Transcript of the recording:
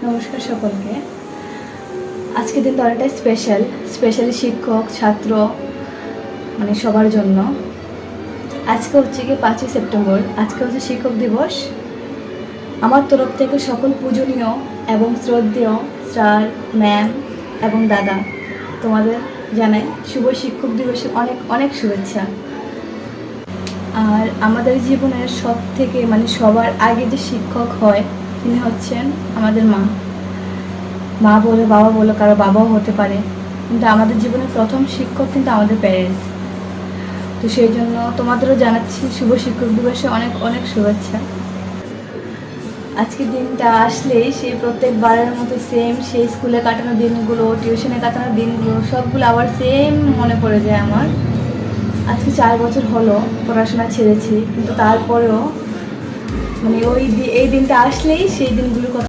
নমস্কার সকলকে। আজকের দিনটা অনেকটাই স্পেশালি শিক্ষক ছাত্র মানে সবার জন্য। আজকে হচ্ছে কি 5ই সেপ্টেম্বর, আজকে হচ্ছে শিক্ষক দিবস। আমার তরফ থেকে সকল পূজনীয় এবং শ্রদ্ধেয় স্যার, ম্যাম এবং দাদা, তোমাদের জানাই শুভ শিক্ষক দিবসের অনেক অনেক শুভেচ্ছা। আর আমাদের জীবনের সব থেকে মানে সবার আগে যে শিক্ষক হয় তিনি হচ্ছেন আমাদের মা বলে, বাবা বলে, কারো বাবাও হতে পারে, কিন্তু আমাদের জীবনের প্রথম শিক্ষক কিন্তু আমাদের প্যারেন্টস। তো সেই জন্য তোমাদেরও জানাচ্ছি শুভ শিক্ষক দিবসে অনেক অনেক শুভেচ্ছা। আজকের দিনটা আসলেই সেই প্রত্যেকবারের মতো সেই স্কুলে কাটানো দিনগুলো, টিউশনে কাটানো দিনগুলো সবগুলো আবার মনে পড়ে যায় আমার। আজকে 4 বছর হলো পড়াশোনা ছেড়েছি, কিন্তু তারপরেও মানে এই দিনটা আসলেই সেই দিনগুলোর কথা